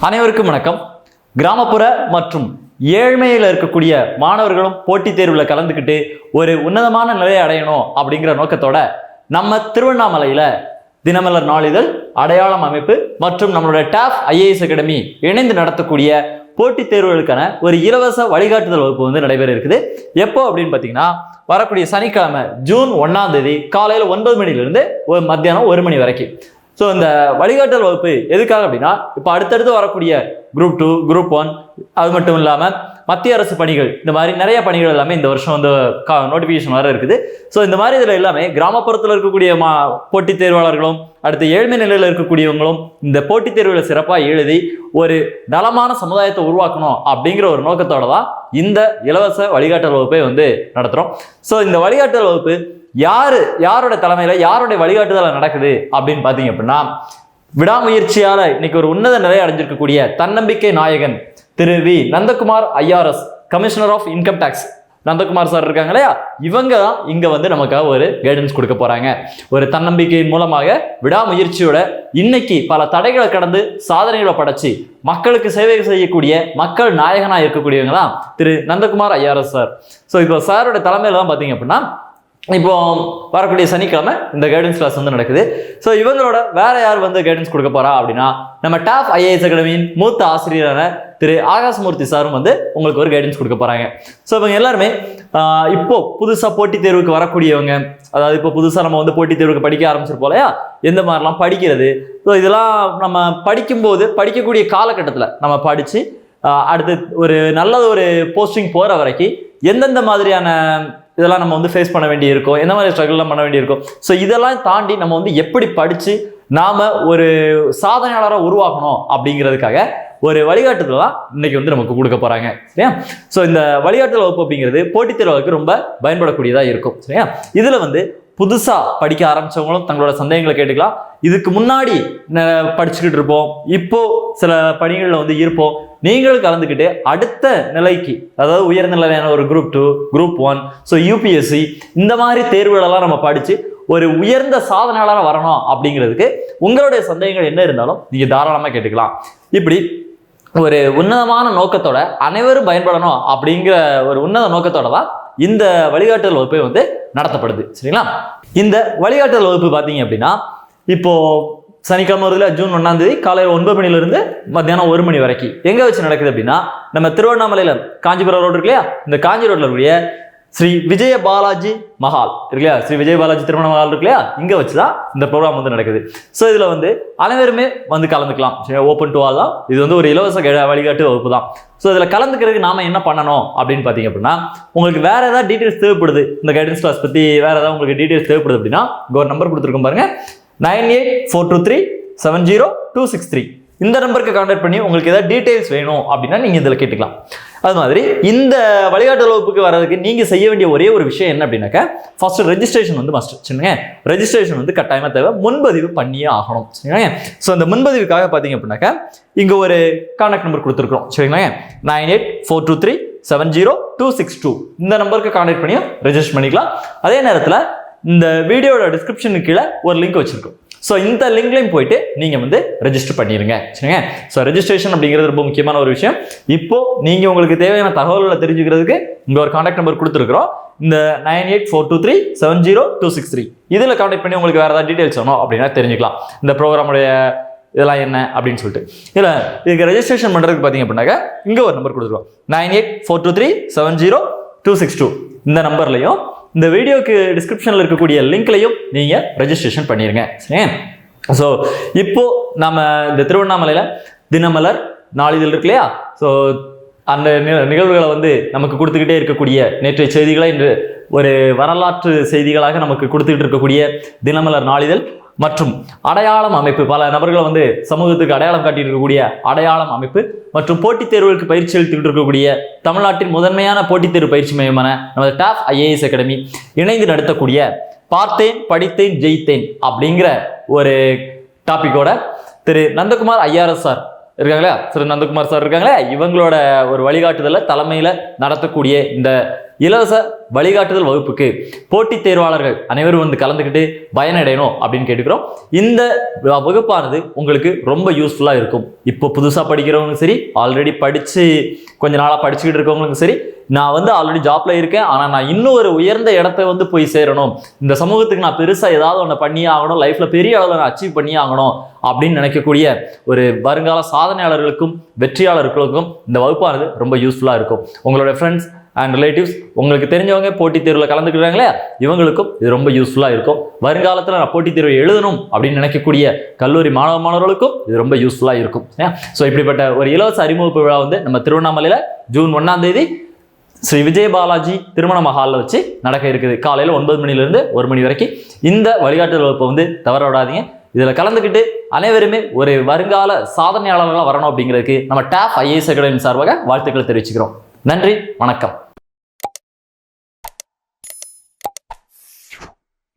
அனைவருக்கும் வணக்கம். கிராமப்புற மற்றும் ஏழ்மையில் இருக்கக்கூடிய மாணவர்களும் போட்டித் தேர்வில் கலந்துக்கிட்டு ஒரு உன்னதமான நிலையை அடையணும் அப்படிங்கிற நோக்கத்தோட நம்ம திருவண்ணாமலையில் தினமலர் நாளிதழ், அடையாளம் அமைப்பு மற்றும் நம்மளோட டாப் ஐஏஎஸ் அகாடமி இணைந்து நடத்தக்கூடிய போட்டித் தேர்வுகளுக்கான ஒரு இலவச வழிகாட்டுதல் வகுப்பு நடைபெற இருக்குது. எப்போ அப்படின்னு பார்த்தீங்கன்னா, வரக்கூடிய சனிக்கிழமை ஜூன் 1ஆம் தேதி காலையில் 9 மணிலிருந்து மத்தியானம் 1 மணி வரைக்கும். ஸோ இந்த வழிகாட்டல் வகுப்பு எதுக்காக அப்படின்னா, இப்போ அடுத்தடுத்து வரக்கூடிய குரூப் 2, குரூப் 1, அது மட்டும் இல்லாமல் மத்திய அரசு பணிகள், இந்த மாதிரி நிறைய பணிகள் எல்லாமே இந்த வருஷம் நோட்டிஃபிகேஷன் வர இருக்குது. ஸோ இந்த மாதிரி இதில் எல்லாமே கிராமப்புறத்தில் இருக்கக்கூடிய போட்டித் தேர்வாளர்களும் அடுத்து ஏழ்மை நிலையில் இருக்கக்கூடியவங்களும் இந்த போட்டித் தேர்வுகளை சிறப்பாக எழுதி ஒரு நலமான சமுதாயத்தை உருவாக்கணும் அப்படிங்கிற ஒரு நோக்கத்தோட தான் இந்த இலவச வழிகாட்டல் வகுப்பை நடத்துகிறோம். ஸோ இந்த வழிகாட்டல் வகுப்பு யாரோட தலைமையில யாருடைய வழிகாட்டுதல நடக்குது அப்படின்னு பாத்தீங்க அப்படின்னா, விடாமுயற்சியால இன்னைக்கு ஒரு உன்னத நிலை அடைஞ்சிருக்கக்கூடிய தன்னம்பிக்கை நாயகன் Thiru V Nandakumar IRS, commissioner of income tax Nandakumar sir இருக்காங்க இல்லையா, இவங்க தான் இங்க நமக்காக ஒரு கைடன்ஸ் கொடுக்க போறாங்க. ஒரு தன்னம்பிக்கையின் மூலமாக விடாமுயற்சியோட இன்னைக்கு பல தடைகளை கடந்து சாதனைகளை படைச்சு மக்களுக்கு சேவை செய்யக்கூடிய மக்கள் நாயகனா இருக்கக்கூடியவங்க தான் திரு நந்தகுமார் ஐஆர்எஸ் சார். ஸோ இப்போ சாரோட தலைமையில தான் பாத்தீங்க அப்படின்னா, இப்போ வரக்கூடிய சனிக்கிழமை இந்த கைடன்ஸ் கிளாஸ் நடக்குது. ஸோ இவங்களோட வேற யார் கைடன்ஸ் கொடுக்க போறா அப்படின்னா, நம்ம டாப் ஐஏஎஸ் அகாடமியின் மூத்த ஆசிரியரான திரு ஆகாசமூர்த்தி சாரும் உங்களுக்கு ஒரு கைடன்ஸ் கொடுக்க போறாங்க. ஸோ இவங்க எல்லாருமே இப்போ புதுசா போட்டித் தேர்வுக்கு வரக்கூடியவங்க, அதாவது இப்போ புதுசா நம்ம போட்டித் தேர்வுக்கு படிக்க ஆரம்பிச்சிருப்போம் இல்லையா, எந்த மாதிரிலாம் படிக்கிறது. ஸோ இதெல்லாம் நம்ம படிக்கும்போது படிக்கக்கூடிய காலகட்டத்தில் நம்ம படிச்சு அடுத்து ஒரு நல்ல ஒரு போஸ்டிங் போற வரைக்கும் எந்தெந்த மாதிரியான இதெல்லாம் நம்ம ஃபேஸ் பண்ண வேண்டி இருக்கும், எந்த மாதிரி ஸ்ட்ரகிள்லாம் பண்ண வேண்டி இருக்கும். ஸோ இதெல்லாம் தாண்டி நம்ம எப்படி படிச்சு நாம ஒரு சாதனையாளராக உருவாக்கணும் அப்படிங்கிறதுக்காக ஒரு வழிகாட்டுதல் தான் இன்னைக்கு நமக்கு கொடுக்க போறாங்க. சரியா? ஸோ இந்த வழிகாட்டுதல் வகுப்பு அப்படிங்கிறது போட்டித் தேர்வுக்கு ரொம்ப பயன்படக்கூடியதா இருக்கும். சரியா? இதுல புதுசா படிக்க ஆரம்பிச்சவங்களும் தங்களோட சந்தேகங்களை கேட்டுக்கலாம். இதுக்கு முன்னாடி படிச்சுக்கிட்டு இருப்போம், இப்போ சில பணிகளில் இருப்போம், நீங்களும் கலந்துக்கிட்டு அடுத்த நிலைக்கு, அதாவது உயர்நிலையான ஒரு குரூப் 2, குரூப் 1, ஸோ யூபிஎஸ்சி, இந்த மாதிரி தேர்வுகளெல்லாம் நம்ம படிச்சு ஒரு உயர்ந்த சாதனையாளராக வரணும் அப்படிங்கிறதுக்கு உங்களுடைய சந்தேகங்கள் என்ன இருந்தாலும் நீங்க தாராளமாக கேட்டுக்கலாம். இப்படி ஒரு உன்னதமான நோக்கத்தோட அனைவரும் பயன்படணும் அப்படிங்கிற ஒரு உன்னத நோக்கத்தோட தான் இந்த வழிகாட்டுதல் வகுப்பை நடத்தப்படுது. சரிங்களா? இந்த வழிகாட்டுதல் வகுப்பு பார்த்தீங்க அப்படின்னா, இப்போ சனிக்கிழமை வருதுல, ஜூன் 1ஆம் தேதி காலையில் 9 மணிலிருந்து மத்தியானம் 1 மணி வரைக்கும் எங்க வச்சு நடக்குது அப்படின்னா, நம்ம திருவண்ணாமலையில காஞ்சிபுரம் ரோடு இருக்கு இல்லையா, இந்த காஞ்சி ரோட்ல இருக்கக்கூடிய ஸ்ரீ விஜய பாலாஜி மஹால் இருக்கு இல்லையா, ஸ்ரீ விஜய பாலாஜி திருமண மஹால் இருக்கு இல்லையா, இங்க வச்சுதான் இந்த ப்ரோக்ராம் நடக்குது. ஸோ இதுல அனைவருமே கலந்துக்கலாம். ஓப்பன் டு ஆல் தான். இது ஒரு இலவச வழிகாட்டு வகுப்பு தான். ஸோ இதில் கலந்துக்கிறதுக்கு நாம என்ன பண்ணணும் அப்படின்னு பார்த்தீங்க அப்படின்னா, உங்களுக்கு வேற ஏதாவது டீட்டெயில்ஸ் தேவைப்படுது, இந்த கைடன்ஸ் கிளாஸ் பத்தி வேற ஏதாவது உங்களுக்கு டீட்டெயில்ஸ் தேவைப்படுது அப்படின்னா, ஒரு நம்பர் கொடுத்துருக்கோம் பாருங்க, 9842370263. இந்த நம்பருக்கு கான்டாக்ட் பண்ணி உங்களுக்கு ஏதாவது டீட்டெயில்ஸ் வேணும் அப்படின்னா நீங்க இதில் கேட்டுக்கலாம். அது மாதிரி இந்த வழிகாட்டுதல் வகுப்புக்கு வர்றதுக்கு நீங்க செய்ய வேண்டிய ஒரே ஒரு விஷயம் என்ன அப்படின்னாக்கா, ஃபர்ஸ்ட் ரெஜிஸ்ட்ரேஷன் மஸ்ட். சரிங்க? ரெஜிஸ்ட்ரேஷன் கட்டாயமா தேவை, முன்பதிவு பண்ணியே ஆகணும். சரிங்களா? ஸோ இந்த முன்பதிவுக்காக பார்த்தீங்க அப்படின்னாக்கா, இங்க ஒரு கான்டாக்ட் நம்பர் கொடுத்துருக்கோம். சரிங்களா? 9842370262. இந்த நம்பருக்கு கான்டாக்ட் பண்ணி ரெஜிஸ்டர் பண்ணிக்கலாம். அதே நேரத்தில் இந்த வீடியோட டிஸ்கிரிப்ஷனுக்கு கீழே ஒரு லிங்க் வச்சிருக்கோம். ஸோ இந்த லிங்க்லையும் போயிட்டு நீங்க ரெஜிஸ்டர் பண்ணிருங்க. சரிங்க? ஸோ ரெஜிஸ்ட்ரேஷன் அப்படிங்கிறது ரொம்ப முக்கியமான ஒரு விஷயம். இப்போ நீங்க உங்களுக்கு தேவையான தகவல்களை தெரிஞ்சுக்கிறதுக்கு இங்க ஒரு கான்டாக்ட் நம்பர் கொடுத்துருக்கிறோம், இந்த 9842370263. இதுல கான்டாக்ட் பண்ணி உங்களுக்கு வேற ஏதாவது டீடைல்ஸ் வேணும் அப்படின்னா தெரிஞ்சுக்கலாம், இந்த ப்ரோக்ராமுடைய இதெல்லாம் என்ன அப்படின்னு சொல்லிட்டு. இல்ல இதுக்கு ரெஜிஸ்ட்ரேஷன் பண்றதுக்கு பாத்தீங்க அப்படின்னாக்க இங்க ஒரு நம்பர் கொடுத்துருக்கோம், 9842370262. இந்த நம்பர்லையும் இந்த வீடியோக்கு டிஸ்கிரிப்ஷன்ல இருக்கக்கூடிய லிங்க்லையும் நீங்க ரெஜிஸ்ட்ரேஷன் பண்ணிருங்க. சரி? ஸோ இப்போ நம்ம இந்த திருவண்ணாமலையில தினமலர் நாளிதழ் இருக்கு இல்லையா, ஸோ அந்த நிகழ்வுகளை நமக்கு கொடுத்துக்கிட்டே இருக்கக்கூடிய நேற்றைய செய்திகளை இன்று ஒரு வரலாற்று செய்திகளாக நமக்கு கொடுத்துக்கிட்டு இருக்கக்கூடிய தினமலர் நாளிதழ் மற்றும் அடையாளம் அமைப்பு, பல நபர்களை சமூகத்துக்கு அடையாளம் காட்டிட்டு இருக்கக்கூடிய அடையாளம் அமைப்பு மற்றும் போட்டித் தேர்வுகளுக்கு பயிற்சி அளித்துக்கிட்டு இருக்கக்கூடிய தமிழ்நாட்டின் முதன்மையான போட்டித் தேர்வு பயிற்சி மையமான நமது டாப் ஐஏஎஸ் அகாடமி இணைந்து நடத்தக்கூடிய பார்த்தேன் படித்தேன் ஜெயித்தேன் அப்படிங்கிற ஒரு டாபிக்கோட திரு நந்தகுமார் ஐஆர்எஸ் சார் இருக்காங்களா, திரு நந்தகுமார் சார் இருக்காங்களா, இவங்களோட ஒரு வழிகாட்டுதல தலைமையில நடத்தக்கூடிய இந்த இலவச வழிகாட்டுதல் வகுப்புக்கு போட்டித் தேர்வாளர்கள் அனைவரும் வந்து கலந்துக்கிட்டு பயனடையணும் அப்படின்னு கேட்டுக்கிறோம். இந்த வகுப்பானது உங்களுக்கு ரொம்ப யூஸ்ஃபுல்லா இருக்கும். இப்போ புதுசா படிக்கிறவங்களும் சரி, ஆல்ரெடி படிச்சு கொஞ்ச நாளா படிச்சுக்கிட்டு இருக்கவங்களுக்கும் சரி, நான் வந்து ஆல்ரெடி ஜாப்ல இருக்கேன், ஆனா நான் இன்னும் ஒரு உயர்ந்த இடத்த வந்து போய் சேரணும், இந்த சமூகத்துக்கு நான் பெருசா ஏதாவது ஒன்று பண்ணியே ஆகணும், லைஃப்ல பெரிய அளவில் நான் அச்சீவ் பண்ணியே ஆகணும் அப்படின்னு நினைக்கக்கூடிய ஒரு வருங்கால சாதனையாளர்களுக்கும் வெற்றியாளர்களுக்கும் இந்த வகுப்பானது ரொம்ப யூஸ்ஃபுல்லா இருக்கும். உங்களோட ஃப்ரெண்ட்ஸ் அண்ட் ரிலேட்டிவ்ஸ், உங்களுக்கு தெரிஞ்சவங்க போட்டித் தேர்வில் கலந்துக்கிறாங்களே, இவங்களுக்கும் இது ரொம்ப யூஸ்ஃபுல்லாக இருக்கும். வருங்காலத்தில் நான் போட்டித் தேர்வை எழுதணும் அப்படின்னு நினைக்கக்கூடிய கல்லூரி மாணவர்களுக்கும் இது ரொம்ப யூஸ்ஃபுல்லாக இருக்கும். ஸோ இப்படிப்பட்ட ஒரு இலவச அறிமுக விழா வந்து நம்ம திருவண்ணாமலையில் ஜூன் 1ஆம் தேதி ஸ்ரீ விஜயபாலாஜி திருமண மஹாலில் வச்சு நடக்க இருக்குது. காலையில் 9 மணிலிருந்து 1 மணி வரைக்கும் இந்த வழிகாட்டுதல் வகுப்பை வந்து தவற விடாதீங்க. இதில் கலந்துக்கிட்டு அனைவருமே ஒரு வருங்கால சாதனையாளர்களாக வரணும் அப்படிங்கிறதுக்கு நம்ம டாப் IAS அகாடமி சார்பாக வாழ்த்துக்களை தெரிவிச்சுக்கிறோம். நன்றி, வணக்கம்.